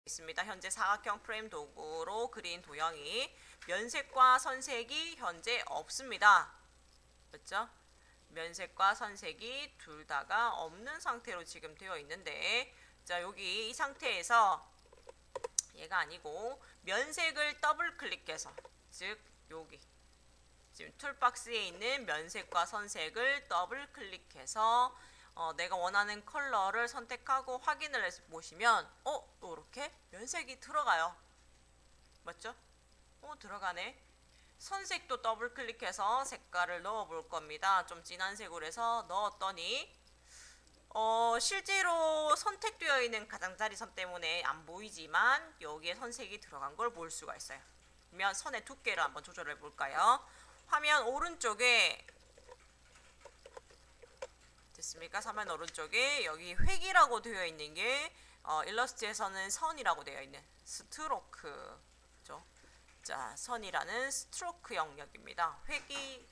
있습니다. 현재 사각형 프레임 도구로 그린 도형이 면색과 선색이 현재 없습니다. 그렇죠? 면색과 선색이 둘 다가 없는 상태로 지금 되어 있는데, 자, 여기 이 상태에서 얘가 아니고 면색을 더블 클릭해서, 즉 여기 지금 툴박스에 있는 면색과 선색을 더블 클릭해서 내가 원하는 컬러를 선택하고 확인을 해서 보시면 이렇게 면색이 들어가요. 맞죠? 들어가네. 선색도 더블 클릭해서 색깔을 넣어 볼 겁니다. 좀 진한 색으로 해서 넣었더니 실제로 선택되어 있는 가장자리 선 때문에 안 보이지만 여기에 선색이 들어간 걸 볼 수가 있어요. 그러면 선의 두께를 한번 조절해 볼까요? 화면 오른쪽에 됐습니까? 화면 오른쪽에 여기 획이라고 되어 있는 게 일러스트에서는 선이라고 되어 있는 스트로크죠. 자, 선이라는 스트로크 영역입니다. 획이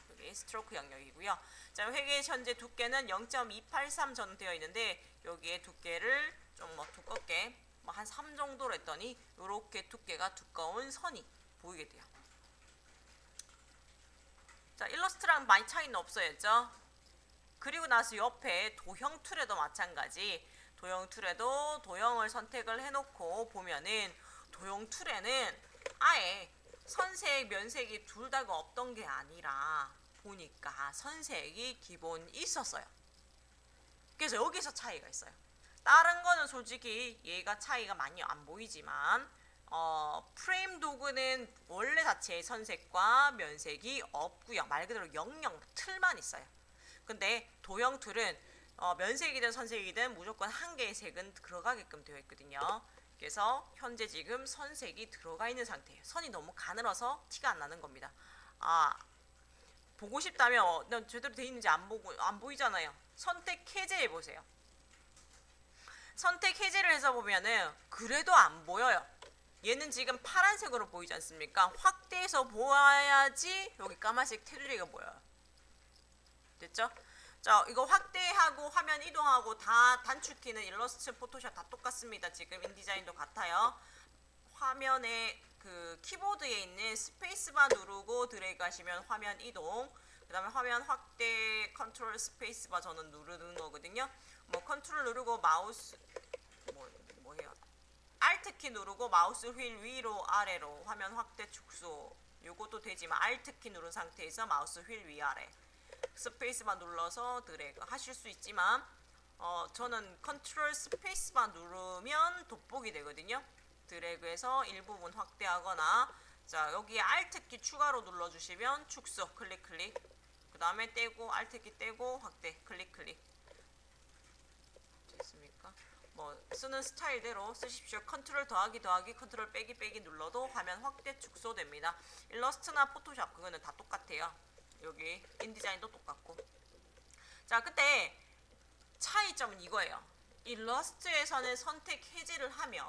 여기 스트로크 영역이고요. 자, 획의 현재 두께는 0.283 정도 되어 있는데 여기에 두께를 좀 두껍게 한 3 정도로 했더니 이렇게 두께가 두꺼운 선이 보이게 돼요. 자, 일러스트랑 많이 차이는 없어야죠. 그리고 나서 옆에 도형 툴에도 마찬가지. 도형 툴에도 도형을 선택을 해놓고 보면은 도형 툴에는 아예 선색, 면색이 둘 다가 없던 게 아니라 보니까 선색이 기본 있었어요. 그래서 여기서 차이가 있어요. 다른 거는 솔직히 얘가 차이가 많이 안 보이지만 프레임 도구는 원래 자체의 선색과 면색이 없고요. 말 그대로 영영 틀만 있어요. 근데 도형 툴은 면색이든 선색이든 무조건 한 개의 색은 들어가게끔 되어 있거든요. 그래서 현재 지금 선색이 들어가 있는 상태예요. 선이 너무 가늘어서 티가 안 나는 겁니다. 보고 싶다면 제대로 되어 있는지 안 보이잖아요. 선택 해제해 보세요. 선택 해제를 해서 보면은 그래도 안 보여요. 얘는 지금 파란색으로 보이지 않습니까? 확대해서 보아야지 여기 까만색 테두리가 보여요. 됐죠? 자, 이거 확대하고 화면 이동하고 다 단축키는 일러스트, 포토샵 다 똑같습니다. 지금 인디자인도 같아요. 화면에 그 키보드에 있는 스페이스바 누르고 드래그 하시면 화면 이동, 그 다음에 화면 확대 컨트롤 스페이스바 저는 누르는 거거든요. 컨트롤 누르고 마우스 뭐예요? 알트키 누르고 마우스 휠 위로 아래로 화면 확대 축소 요것도 되지만 알트키 누른 상태에서 마우스 휠 위아래 스페이스바 눌러서 드래그 하실 수 있지만 저는 컨트롤 스페이스바 누르면 돋보기 되거든요. 드래그해서 일부분 확대하거나, 자, 여기에 알트키 추가로 눌러주시면 축소 클릭 그 다음에 떼고 알트키 떼고 확대 클릭 됐습니까? 쓰는 스타일대로 쓰십시오. 컨트롤 더하기 컨트롤 빼기 눌러도 화면 확대 축소 됩니다. 일러스트나 포토샵 그거는 다 똑같아요. 여기 인디자인도 똑같고. 자, 그때 차이점은 이거예요. 일러스트에서는 선택 해제를 하면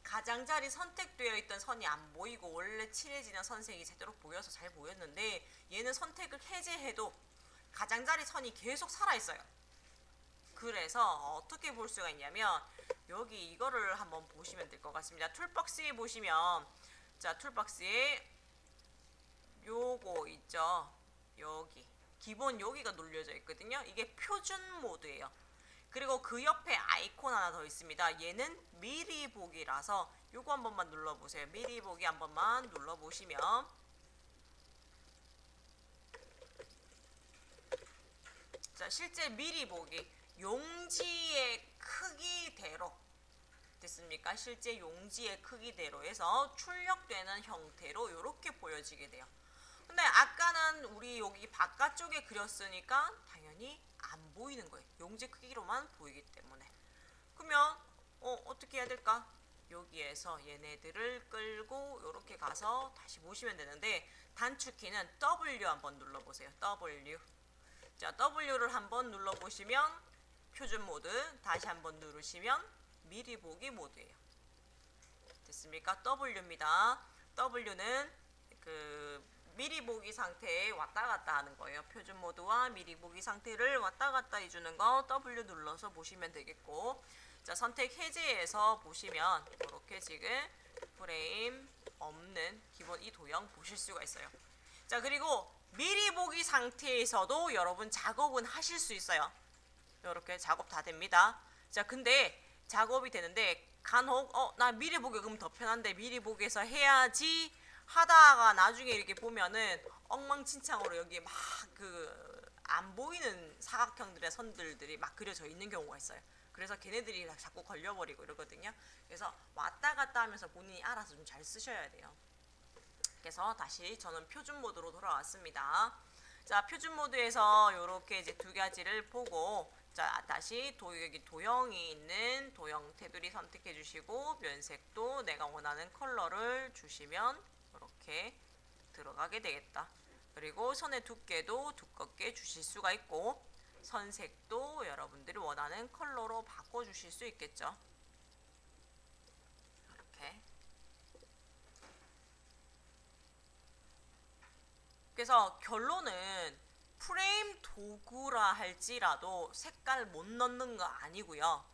가장자리 선택되어 있던 선이 안 보이고 원래 칠해지는 선색이 제대로 보여서 잘 보였는데 얘는 선택을 해제해도 가장자리 선이 계속 살아있어요. 그래서 어떻게 볼 수가 있냐면 여기 이거를 한번 보시면 될 것 같습니다. 툴박스에 보시면, 자, 툴박스에 요거 있죠. 여기 기본 여기가 눌려져 있거든요. 이게 표준 모드예요. 그리고 그 옆에 아이콘 하나 더 있습니다. 얘는 미리 보기라서 요거 한 번만 눌러보세요. 미리 보기 한 번만 눌러보시면, 자, 실제 미리 보기 용지의 크기대로 됐습니까? 실제 용지의 크기대로 해서 출력되는 형태로 이렇게 보여지게 돼요. 근데 아까는 우리 여기 바깥쪽에 그렸으니까 당연히 안 보이는 거예요. 용지 크기로만 보이기 때문에. 그러면 어떻게 해야 될까? 여기에서 얘네들을 끌고 이렇게 가서 다시 보시면 되는데, 단축키는 W 한번 눌러보세요. W. 자, W를 한번 눌러보시면 표준 모드, 다시 한번 누르시면 미리 보기 모드예요. 됐습니까? W입니다. W는 그 미리 보기 상태에 왔다 갔다 하는 거예요. 표준 모드와 미리 보기 상태를 왔다 갔다 해주는 거 W 눌러서 보시면 되겠고, 자, 선택 해제에서 보시면 이렇게 지금 프레임 없는 기본 이 도형 보실 수가 있어요. 자, 그리고 미리 보기 상태에서도 여러분 작업은 하실 수 있어요. 이렇게 작업 다 됩니다. 자, 근데 작업이 되는데 간혹 나 미리 보기 그럼 더 편한데 미리 보기에서 해야지 하다가 나중에 이렇게 보면은 엉망진창으로 여기에 막 그 안 보이는 사각형들의 선들이 막 그려져 있는 경우가 있어요. 그래서 걔네들이 자꾸 걸려버리고 이러거든요. 그래서 왔다 갔다 하면서 본인이 알아서 좀 잘 쓰셔야 돼요. 그래서 다시 저는 표준 모드로 돌아왔습니다. 자, 표준 모드에서 이렇게 이제 두 가지를 보고, 자, 다시 여기 도형이 있는 도형 테두리 선택해 주시고, 면색도 내가 원하는 컬러를 주시면 이렇게 들어가게 되겠다. 그리고 선의 두께도 두껍게 주실 수가 있고, 선색도 여러분들이 원하는 컬러로 바꿔 주실 수 있겠죠. 이렇게. 그래서 결론은 프레임 도구라 할지라도 색깔 못 넣는 거 아니고요.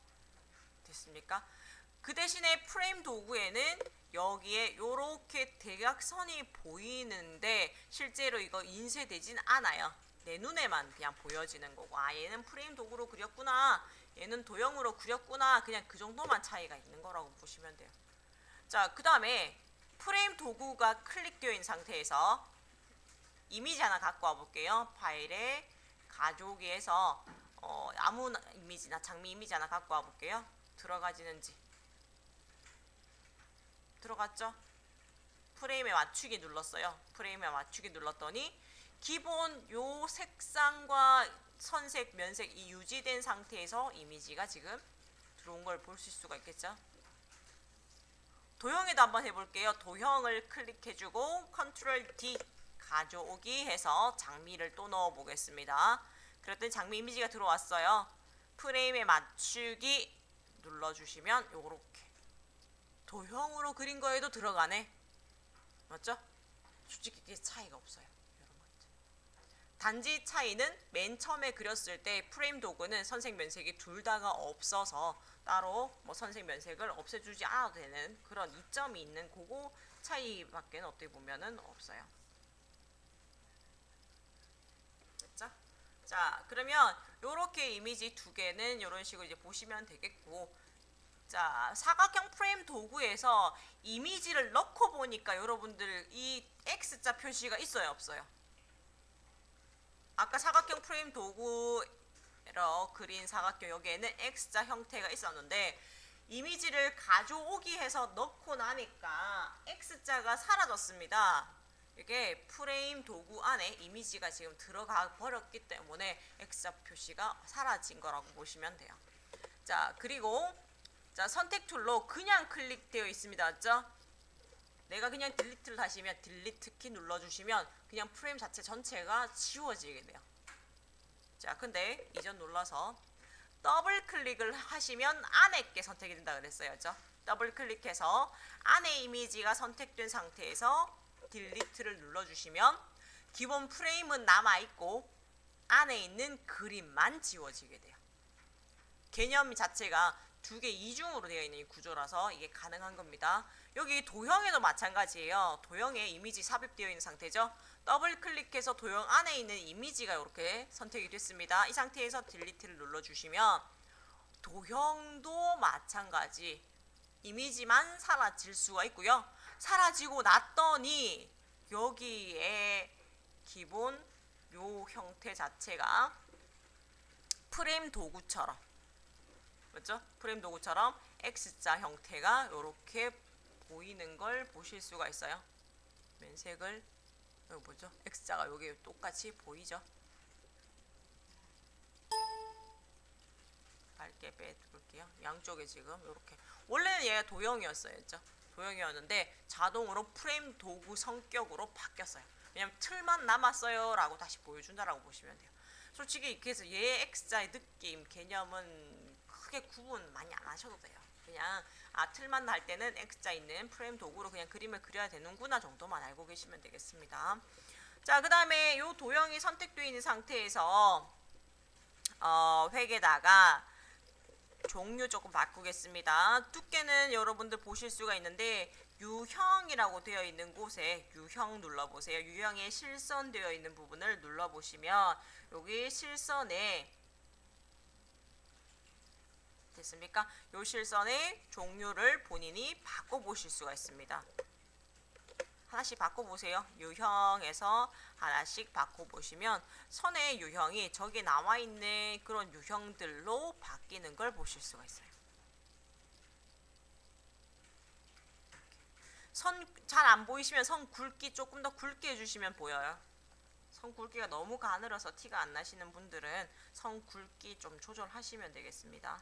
됐습니까? 그 대신에 프레임 도구에는 여기에 요렇게 대각선이 보이는데 실제로 이거 인쇄되진 않아요. 내 눈에만 그냥 보여지는 거고, 아, 얘는 프레임 도구로 그렸구나, 얘는 도형으로 그렸구나, 그냥 그 정도만 차이가 있는 거라고 보시면 돼요. 자, 그 다음에 프레임 도구가 클릭되어 있는 상태에서 이미지 하나 갖고 와 볼게요. 파일에 가족에서 아무 이미지나 장미 이미지 하나 갖고 와 볼게요. 들어가지는지. 들어갔죠? 프레임에 맞추기 눌렀어요. 프레임에 맞추기 눌렀더니 기본 요 색상과 선색, 면색 이 유지된 상태에서 이미지가 지금 들어온 걸 보실 수가 있겠죠? 도형에도 한번 해볼게요. 도형을 클릭해주고 컨트롤 D 가져오기 해서 장미를 또 넣어 보겠습니다. 그랬더니 장미 이미지가 들어왔어요. 프레임에 맞추기 눌러주시면 요렇게 도형으로 그린 거에도 들어가네. 맞죠? 솔직히 이게 차이가 없어요. 이런 것들. 단지 차이는 맨 처음에 그렸을 때 프레임 도구는 선색 면색이 둘 다가 없어서 따로 뭐 선색 면색을 없애주지 않아도 되는 그런 이점이 있는 그거 차이밖에 어떻게 보면은 없어요. 됐죠? 자, 그러면 요렇게 이미지 두 개는 이런 식으로 이제 보시면 되겠고, 자, 사각형 프레임 도구에서 이미지를 넣고 보니까 여러분들 이 X자 표시가 있어요, 없어요? 아까 사각형 프레임 도구로 그린 사각형 여기에는 X자 형태가 있었는데 이미지를 가져오기 해서 넣고 나니까 X자가 사라졌습니다. 이게 프레임 도구 안에 이미지가 지금 들어가 버렸기 때문에 X자 표시가 사라진 거라고 보시면 돼요. 자, 그리고 자, 선택 툴로 그냥 클릭되어 있습니다. 맞죠? 내가 그냥 딜리트를 하시면 딜리트 키 눌러주시면 그냥 프레임 자체 전체가 지워지게 돼요. 자, 근데 이전 눌러서 더블 클릭을 하시면 안에 게 선택이 된다 그랬어요. 그죠? 더블 클릭해서 안에 이미지가 선택된 상태에서 딜리트를 눌러주시면 기본 프레임은 남아있고 안에 있는 그림만 지워지게 돼요. 개념 자체가 두 개 이중으로 되어 있는 이 구조라서 이게 가능한 겁니다. 여기 도형에도 마찬가지예요. 도형에 이미지 삽입되어 있는 상태죠. 더블 클릭해서 도형 안에 있는 이미지가 이렇게 선택이 됐습니다. 이 상태에서 딜리트를 눌러주시면 도형도 마찬가지 이미지만 사라질 수가 있고요. 사라지고 났더니 여기에 기본 요 형태 자체가 프레임 도구처럼, 맞죠? 프레임 도구처럼 X자 형태가 이렇게 보이는 걸 보실 수가 있어요. 면색을 여기 보죠? X자가 여기 똑같이 보이죠? 밝게 빼볼게요. 양쪽에 지금 이렇게 원래는 얘가 도형이었어요, 그죠? 도형이었는데 자동으로 프레임 도구 성격으로 바뀌었어요. 왜냐면 틀만 남았어요 라고 다시 보여준다라고 보시면 돼요. 솔직히 그래서 얘 X자의 느낌, 개념은 크게 구분 많이 안 하셔도 돼요. 그냥 틀만 날 때는 X자 있는 프레임 도구로 그냥 그림을 그려야 되는구나 정도만 알고 계시면 되겠습니다. 자, 그 다음에 이 도형이 선택되어 있는 상태에서 획에다가 종류 조금 바꾸겠습니다. 두께는 여러분들 보실 수가 있는데 유형이라고 되어 있는 곳에 유형 눌러보세요. 유형에 실선되어 있는 부분을 눌러보시면 여기 실선에 됐습니까? 요 실선의 종류를 본인이 바꿔보실 수가 있습니다. 하나씩 바꿔보세요. 유형에서 하나씩 바꿔보시면 선의 유형이 저기 나와있는 그런 유형들로 바뀌는 걸 보실 수가 있어요. 선 잘 안 보이시면 선 굵기 조금 더 굵게 해주시면 보여요. 선 굵기가 너무 가늘어서 티가 안 나시는 분들은 선 굵기 좀 조절하시면 되겠습니다.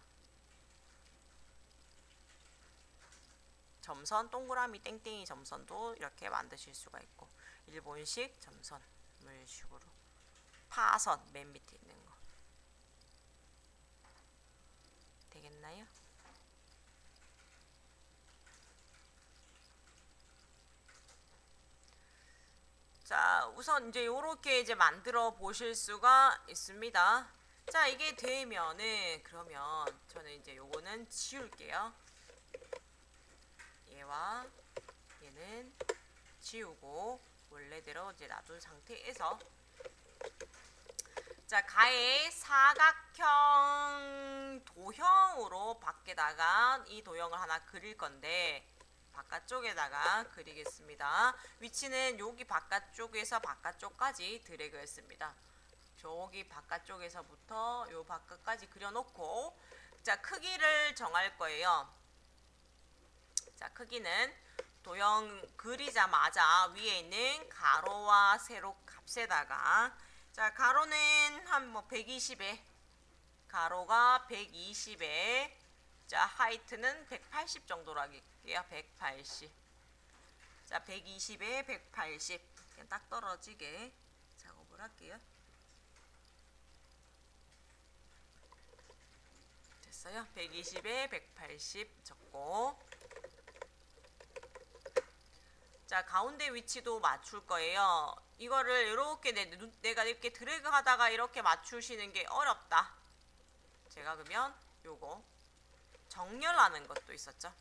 점선, 동그라미, 땡땡이 점선도 이렇게 만드실 수가 있고 일본식 점선 이런 식으로 파선 맨 밑에 있는 거 되겠나요? 자, 우선 이제 요렇게 이제 만들어 보실 수가 있습니다. 자, 이게 되면은 그러면 저는 이제 요거는 지울게요. 얘와 얘는 지우고 원래대로 이제 놔둔 상태에서 자, 가의 사각형 도형으로 밖에다가 이 도형을 하나 그릴 건데 바깥쪽에다가 그리겠습니다. 위치는 여기 바깥쪽에서 바깥쪽까지 드래그했습니다. 저기 바깥쪽에서부터 요 바깥까지 그려놓고 자, 크기를 정할 거예요. 자, 크기는 도형 그리자마자 위에 있는 가로와 세로 값에다가 자, 가로는 한 뭐 120에 가로가 120에 자, 하이트는 180 정도로 하겠게요. 180. 자, 120에 180. 그냥 딱 떨어지게 작업을 할게요. 됐어요. 120에 180 적고 자, 가운데 위치도 맞출 거예요. 이거를 이렇게 내가 이렇게 드래그 하다가 이렇게 맞추시는 게 어렵다. 제가 그러면 요거 정렬하는 것도 있었죠.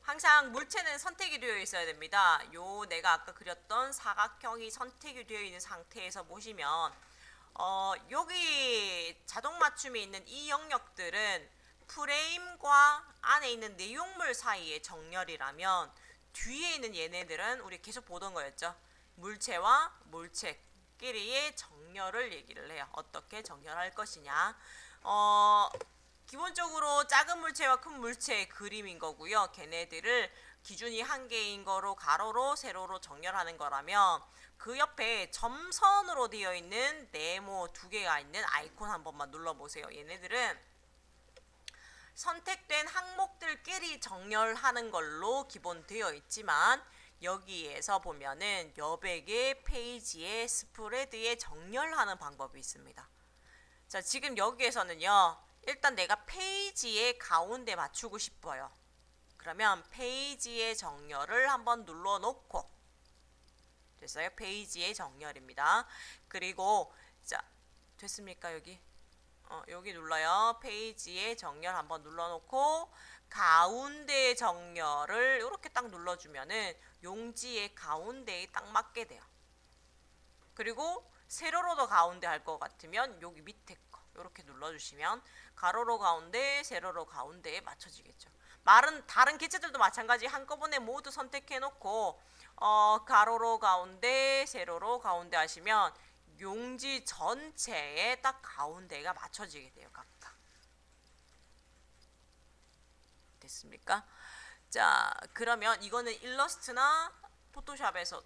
항상 물체는 선택이 되어 있어야 됩니다. 요 내가 아까 그렸던 사각형이 선택이 되어 있는 상태에서 보시면 여기 자동 맞춤이 있는 이 영역들은 프레임과 안에 있는 내용물 사이의 정렬이라면 뒤에 있는 얘네들은 우리 계속 보던 거였죠. 물체와 물체끼리의 정렬을 얘기를 해요. 어떻게 정렬할 것이냐. 기본적으로 작은 물체와 큰 물체의 그림인 거고요. 걔네들을 기준이 한 개인 거로 가로로 세로로 정렬하는 거라면 그 옆에 점선으로 되어 있는 네모 두 개가 있는 아이콘 한 번만 눌러보세요. 얘네들은 선택된 항목들끼리 정렬하는 걸로 기본되어 있지만 여기에서 보면은 여백의 페이지의 스프레드에 정렬하는 방법이 있습니다. 자, 지금 여기에서는요. 일단 내가 페이지의 가운데 맞추고 싶어요. 그러면 페이지의 정렬을 한번 눌러놓고 됐어요? 페이지의 정렬입니다. 그리고 자, 됐습니까? 여기 눌러요. 페이지의 정렬 한번 눌러놓고 가운데 정렬을 이렇게 딱 눌러주면은 용지의 가운데에 딱 맞게 돼요. 그리고 세로로도 가운데 할 것 같으면 여기 밑에 거 이렇게 눌러주시면 가로로 가운데, 세로로 가운데에 맞춰지겠죠. 다른 개체들도 마찬가지 한꺼번에 모두 선택해놓고 가로로 가운데, 세로로 가운데 하시면 용지 전체에 딱 가운데가 맞춰지게 돼요. 각각. 됐습니까? 자, 그러면 이거는 일러스트나 포토샵에서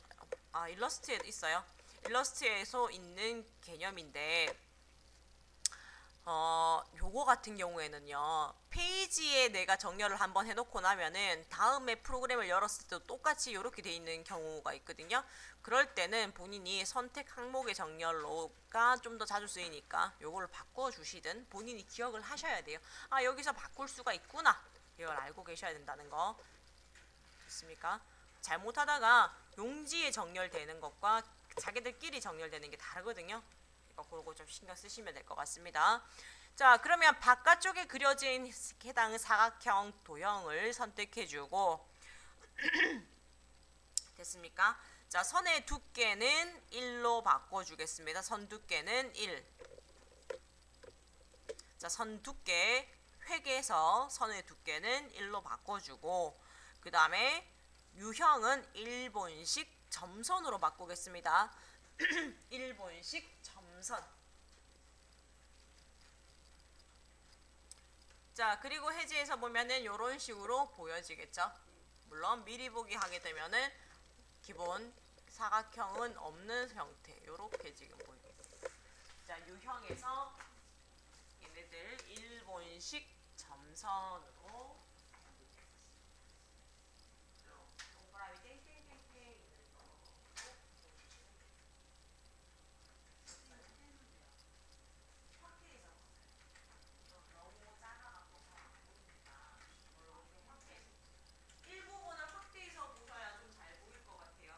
일러스트에 있어요. 일러스트에서 있는 개념인데 요거 같은 경우에는요. 페이지에 내가 정렬을 한번 해놓고 나면은 다음에 프로그램을 열었을 때도 똑같이 이렇게 돼 있는 경우가 있거든요. 그럴 때는 본인이 선택 항목의 정렬로가 좀 더 자주 쓰이니까 요거를 바꿔주시든 본인이 기억을 하셔야 돼요. 아, 여기서 바꿀 수가 있구나. 이걸 알고 계셔야 된다는 거. 됐습니까? 잘못하다가 용지에 정렬되는 것과 자기들끼리 정렬되는 게 다르거든요. 그러니까 그거 좀 신경 쓰시면 될 것 같습니다. 자, 그러면 바깥쪽에 그려진 해당 사각형 도형을 선택해주고 됐습니까? 자, 선의 두께는 1로 바꿔주겠습니다. 선 두께는 1. 자, 선 두께 획에서 선의 두께는 1로 바꿔주고 그 다음에 유형은 일본식 점선으로 바꾸겠습니다. 일본식 점선. 자, 그리고 해지에서 보면은 이런 식으로 보여지겠죠. 물론 미리 보기 하게 되면은 기본 사각형은 없는 형태 이렇게 지금 보이겠습니다. 자, 유형에서 얘네들 일본식 점선으로 동그라미 땡땡땡땡 있는 거 확대해서 너무 작아갖고 잘 안 보이니까 이렇게 확대해서 일부분을 확대해서 보셔야 좀 잘 보일 것 같아요.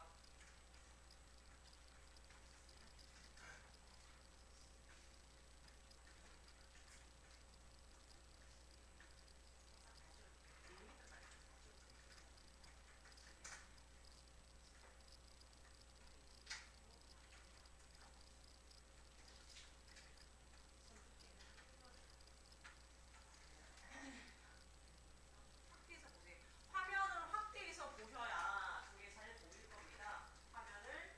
확대해서 보세요. 화면을 확대해서 보셔야 그게 잘 보일 겁니다. 화면을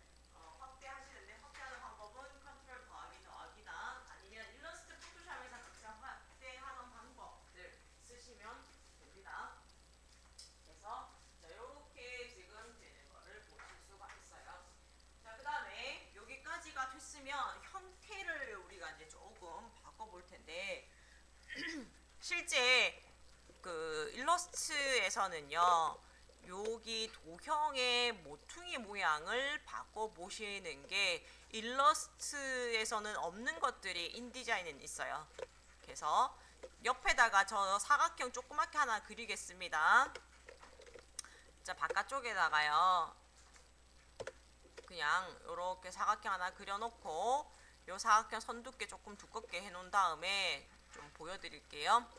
확대하시는데 확대하는 방법은 컨트롤 더하기 더하기나 아니면 일러스트 포토샵에서 직접 확대하는 방법들 쓰시면 됩니다. 그래서 자, 이렇게 지금 되는 거를 보실 수가 있어요. 자, 그 다음에 여기까지가 됐으면 형태를 우리가 이제 조금 바꿔볼 텐데 실제 그 일러스트에서는요 여기 도형의 모퉁이 모양을 바꿔 보시는 게 일러스트에서는 없는 것들이 인디자인에는 있어요. 그래서 옆에다가 저 사각형 조그맣게 하나 그리겠습니다. 자, 바깥쪽에다가요 그냥 이렇게 사각형 하나 그려놓고 요 사각형 선 두께 조금 두껍게 해놓은 다음에 좀 보여드릴게요.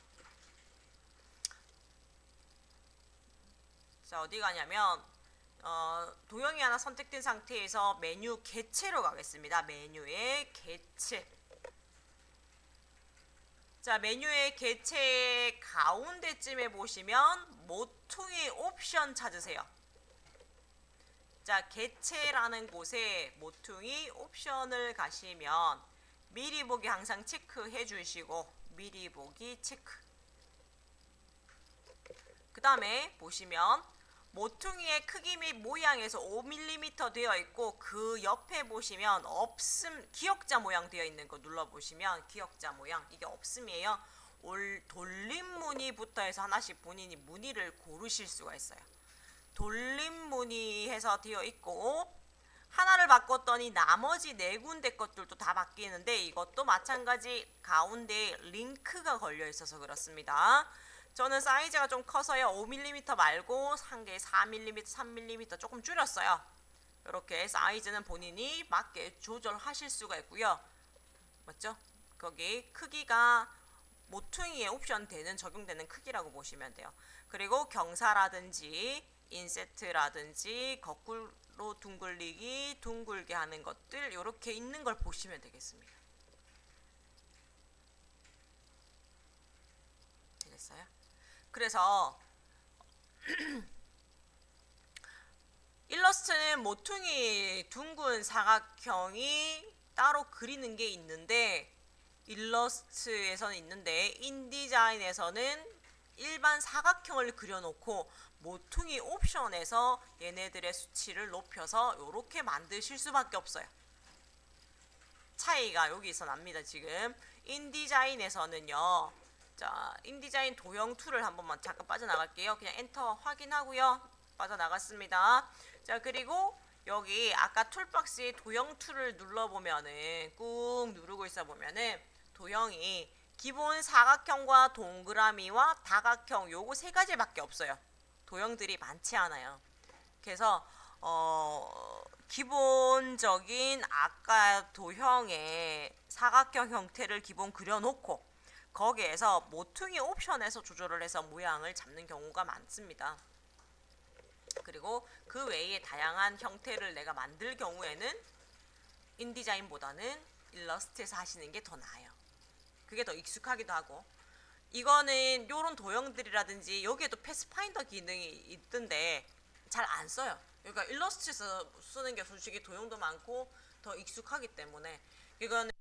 자, 어디 가냐면 도형이 하나 선택된 상태에서 메뉴 개체로 가겠습니다. 메뉴의 개체. 자, 메뉴의 개체 가운데쯤에 보시면 모퉁이 옵션 찾으세요. 자, 개체라는 곳에 모퉁이 옵션을 가시면 미리 보기 항상 체크해 주시고 미리 보기 체크. 그 다음에 보시면 모퉁이의 크기 및 모양에서 5mm 되어 있고 그 옆에 보시면 없음 기역자 모양 되어 있는 거 눌러보시면 기역자 모양 이게 없음이에요. 돌림 무늬부터 해서 하나씩 본인이 무늬를 고르실 수가 있어요. 돌림 무늬해서 되어 있고 하나를 바꿨더니 나머지 네 군데 것들도 다 바뀌는데 이것도 마찬가지 가운데 링크가 걸려 있어서 그렇습니다. 저는 사이즈가 좀 커서요 5mm 말고 한 개 4mm, 3mm 조금 줄였어요. 이렇게 사이즈는 본인이 맞게 조절하실 수가 있고요. 맞죠? 거기 크기가 모퉁이에 옵션 되는 적용되는 크기라고 보시면 돼요. 그리고 경사라든지 인세트라든지 거꾸로 둥글리기, 둥글게 하는 것들 이렇게 있는 걸 보시면 되겠습니다. 되겠어요? 그래서 일러스트는 모퉁이 둥근 사각형이 따로 그리는 게 있는데 일러스트에서는 있는데 인디자인에서는 일반 사각형을 그려놓고 모퉁이 옵션에서 얘네들의 수치를 높여서 이렇게 만드실 수밖에 없어요. 차이가 여기서 납니다. 지금 인디자인에서는요. 자, 인디자인 도형 툴을 한 번만 잠깐 빠져나갈게요. 그냥 엔터 확인하고요. 빠져나갔습니다. 자, 그리고 여기 아까 툴박스에 도형 툴을 눌러보면은 꾹 누르고 있어 보면은 도형이 기본 사각형과 동그라미와 다각형 요거 세 가지밖에 없어요. 도형들이 많지 않아요. 그래서 기본적인 아까 도형의 사각형 형태를 기본 그려놓고 거기에서 모퉁이 옵션에서 조절을 해서 모양을 잡는 경우가 많습니다. 그리고 그 외에 다양한 형태를 내가 만들 경우에는 인디자인보다는 일러스트에서 하시는 게 더 나아요. 그게 더 익숙하기도 하고, 이거는 요런 도형들이라든지 여기에도 패스파인더 기능이 있던데 잘 안 써요. 그러니까 일러스트에서 쓰는 게 솔직히 도형도 많고 더 익숙하기 때문에 이거는